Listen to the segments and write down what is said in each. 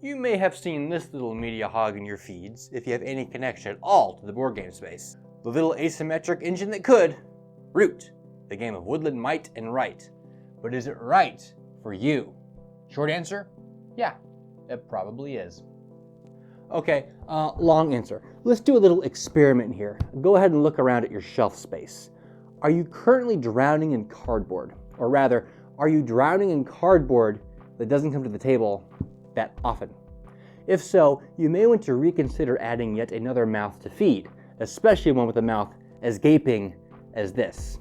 You may have seen this little media hog in your feeds if you have any connection at all to the board game space. The little asymmetric engine that could. Root, the game of woodland might and right. But is it right for you? Short answer, yeah, it probably is. Okay, long answer. Let's do a little experiment here. Go ahead and look around at your shelf space. Are you currently drowning in cardboard? Or rather, are you drowning in cardboard that doesn't come to the table that often? If so, you may want to reconsider adding yet another mouth to feed, especially one with a mouth as gaping as this.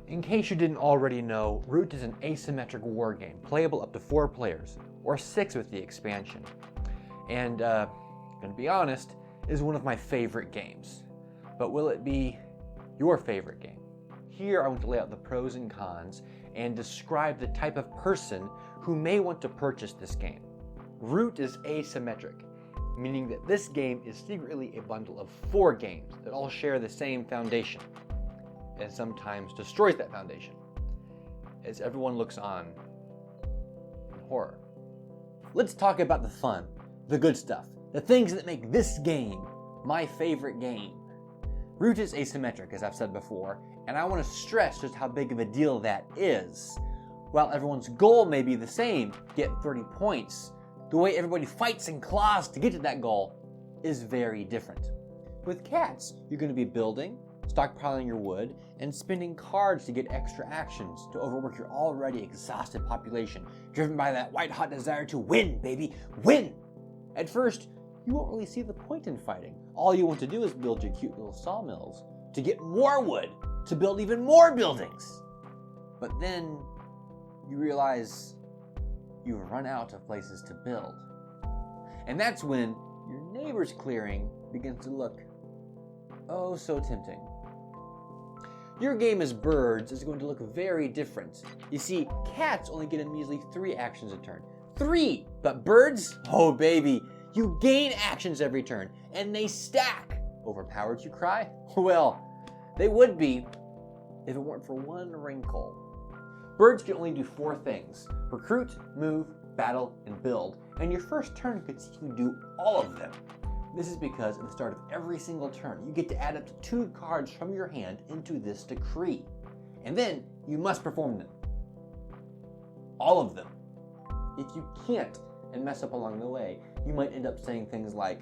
In case you didn't already know, Root is an asymmetric war game, playable up to 4 players, or 6 with the expansion. And, gonna be honest, is one of my favorite games. But will it be your favorite game? Here I want to lay out the pros and cons and describe the type of person who may want to purchase this game. Root is asymmetric, meaning that this game is secretly a bundle of 4 games that all share the same foundation, and sometimes destroys that foundation, as everyone looks on in horror. Let's talk about the fun, the good stuff, the things that make this game my favorite game. Root is asymmetric, as I've said before, and I want to stress just how big of a deal that is. While everyone's goal may be the same, get 30 points, the way everybody fights and claws to get to that goal is very different. With cats, you're going to be building, stockpiling your wood, and spending cards to get extra actions to overwork your already exhausted population, driven by that white-hot desire to win, baby, win! At first, you won't really see the point in fighting. All you want to do is build your cute little sawmills to get more wood, to build even more buildings. But then you realize you've run out of places to build. And that's when your neighbor's clearing begins to look oh so tempting. Your game as birds is going to look very different. You see, cats only get a measly 3 actions a turn. 3! But birds? Oh baby, you gain actions every turn, and they stack. Overpowered, you cry? Well, they would be if it weren't for one wrinkle. Birds can only do 4 things: recruit, move, battle, and build, and your first turn could see you do all of them. This is because at the start of every single turn, you get to add up to 2 cards from your hand into this decree. And then you must perform them. All of them. If you can't and mess up along the way, you might end up saying things like,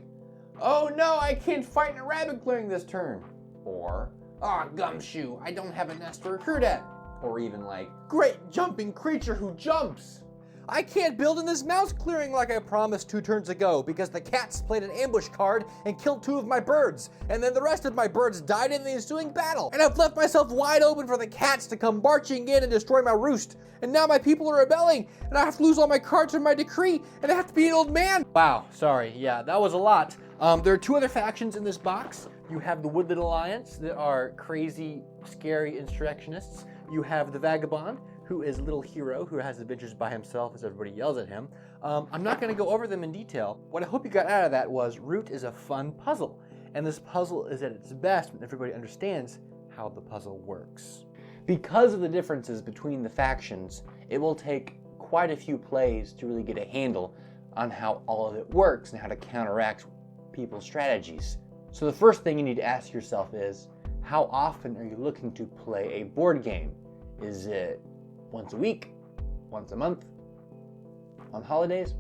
"Oh no, I can't fight in a rabbit clearing this turn." Or, "Ah, gumshoe, I don't have a nest to recruit at." Or even like, "Great jumping creature who jumps. I can't build in this mouse clearing like I promised 2 turns ago because the cats played an ambush card and killed 2 of my birds, and then the rest of my birds died in the ensuing battle, and I've left myself wide open for the cats to come marching in and destroy my roost, and now my people are rebelling, and I have to lose all my cards from my decree, and I have to be an old man." Wow, sorry, yeah, that was a lot. There are 2 other factions in this box. You have the Woodland Alliance that are crazy, scary insurrectionists. You have the Vagabond, who is a little hero who has adventures by himself as everybody yells at him. I'm not going to go over them in detail. What I hope you got out of that was Root is a fun puzzle, and this puzzle is at its best when everybody understands how the puzzle works. Because of the differences between the factions, it will take quite a few plays to really get a handle on how all of it works and how to counteract people's strategies. So the first thing you need to ask yourself is, how often are you looking to play a board game? Is it once a week? Once a month? On holidays?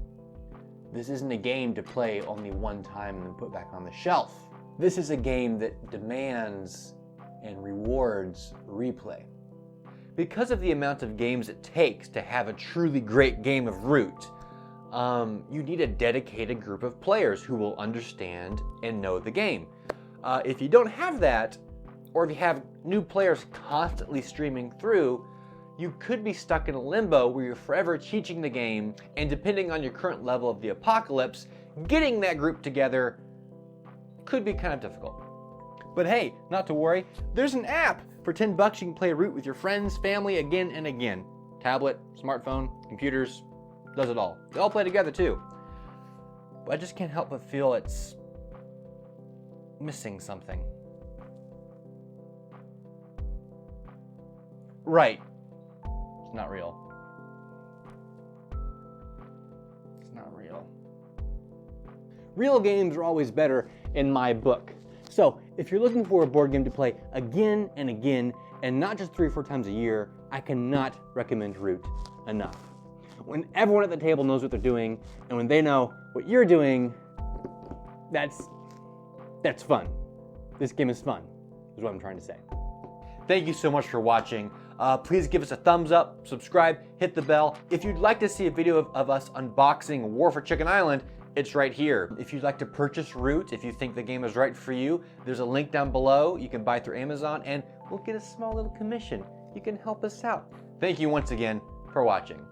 This isn't a game to play only one time and then put back on the shelf. This is a game that demands and rewards replay. Because of the amount of games it takes to have a truly great game of Root, you need a dedicated group of players who will understand and know the game. If you don't have that, or if you have new players constantly streaming through, you could be stuck in a limbo where you're forever teaching the game, and depending on your current level of the apocalypse, getting that group together could be kind of difficult. But hey, not to worry, there's an app. For $10 you can play Root with your friends, family, again and again. Tablet, smartphone, computers, does it all. They all play together too. But I just can't help but feel it's missing something. Right. It's not real. It's not real. Real games are always better in my book. So if you're looking for a board game to play again and again, and not just 3 or 4 times a year, I cannot recommend Root enough. When everyone at the table knows what they're doing, and when they know what you're doing, that's fun. This game is fun, is what I'm trying to say. Thank you so much for watching. Please give us a thumbs up, subscribe, hit the bell. If you'd like to see a video of us unboxing War for Chicken Island, it's right here. If you'd like to purchase Root, if you think the game is right for you, there's a link down below. You can buy through Amazon and we'll get a small little commission. You can help us out. Thank you once again for watching.